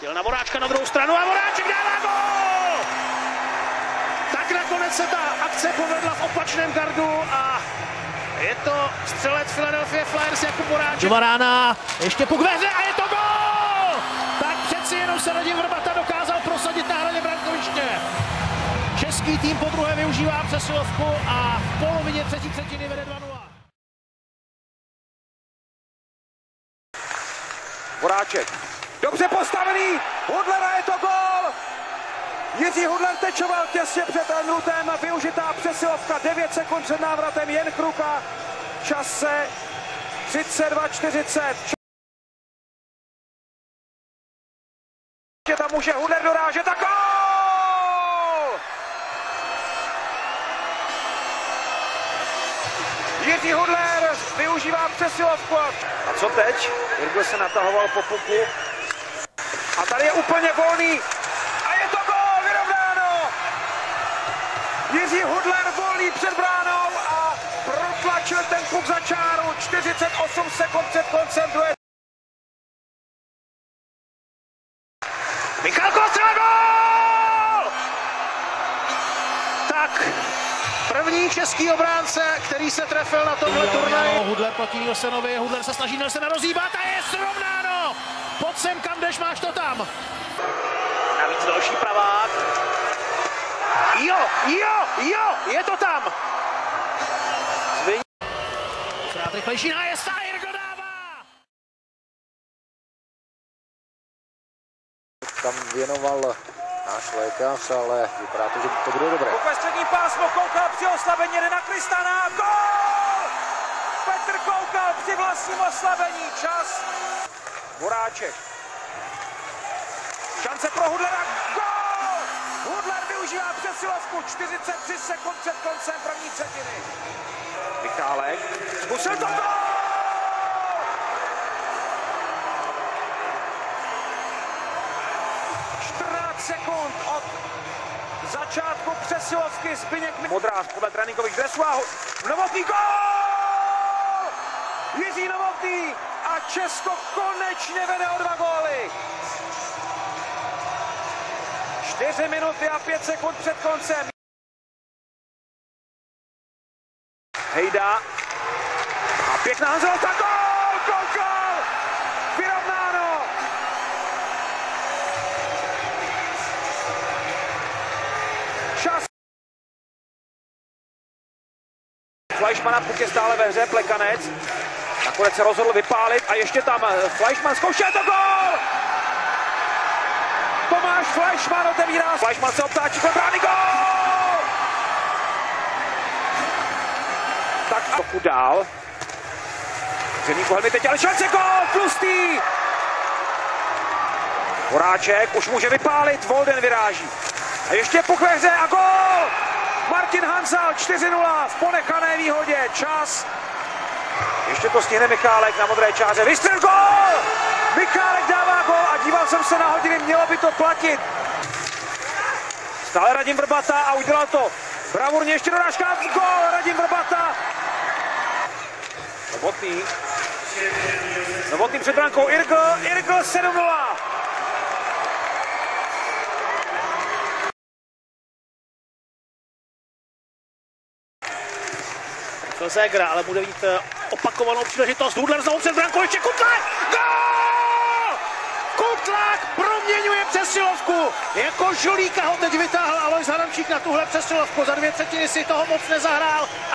Jel na Voráčka na druhou stranu a Voráček dává gól! Tak nakonec se ta akce povedla v opačném gardu a je to střelec Philadelphia Flyers Jakub Voráček. Varána, ještě puk ve hře a je to gól! Tak přeci jenom se Radim Vrbata dokázal prosadit na hraně brankoviště. Český tým podruhé využívá přesilovku a v polovině třetí třetiny vede 2-0. Voráček, dobře postavený, Hudlera, je to gól! Jiří Hudler tečoval těsně před Enrutem, využitá přesilovka, 9 sekund před návratem, jen Kruka, čase 32:40. Tam může Hudler dorážet a gól! Jiří Hudler využívá přesilovku. A co teď? Jirgl se natahoval po puku. A tady je úplně volný. A je to gól, vyrovnáno! Jiří Hudler volný před bránou a protlačil ten puk za čáru. 48 sekund před koncem druhé. Michal Kostra, gól! Tak, první český obránce, který se trefil na tomhle turnaji. Hudler proti Nilsenovi, Hudler se snaží Nilsena rozhýbat a je srovnáno! Pojď sem, kam jdeš, máš to tam. Navíc další pravák. Jo, je to tam. Krát rychlejší nájezd a Jirgl dává! Tam věnoval náš lékař, ale vypadá to, že to bude dobré. Pokles střední pásmo, Koukal při oslabení, jde na Kristana, gól! Petr Koukal při vlastním oslabení, čas. Voráček. Šance pro Hudlera, gól! Hudler využívá přesilovku, 43 sekund před koncem první třetiny. Michálek, zkusil to gól! 14 sekund od začátku přesilovky Zbyněk Modrář podle tréninkových dresů a Novotný gól! Jiří Novotný a Česko konečně vede o 2 góly. 4 minuty a 5 sekund před koncem. Hejda. A pěkná Hanzelovka, gól! Koukal! Vyrovnáno! Čas. Fleischmanna, puk je stále ve hře, Plekanec. Nakonec se rozhodl vypálit a ještě tam Fleischmann zkoušel to gól! Tomáš Fleischmann otevírá. Fleischmann se obtáčí pro brány, gól! Tak a trochu dál. Zemíku Helmy teď, ale šance, gól! Tlustý! Voráček už může vypálit, Volden vyráží. A ještě puk ve hře a gól! Martin Hanzal 4-0 v ponechané výhodě, čas. Ještě to stihne Michálek na modré čáře, vystřel, gól! Michálek dává gól a díval jsem se na hodiny, mělo by to platit. Stále Radim Vrbata a udělal to bravurně, ještě dorážka, gól, Radim Vrbata. Novotný před brankou, Irgl 7-0. Zegra, ale bude mít opakovanou příležitost. Hudler znovu před brankou, ještě Kutlák! Gól! Kutlák proměňuje přesilovku. Jako žolíka ho teď vytáhl Alois Hadamčík na tuhle přesilovku. Za 2 třetiny si toho moc nezahrál.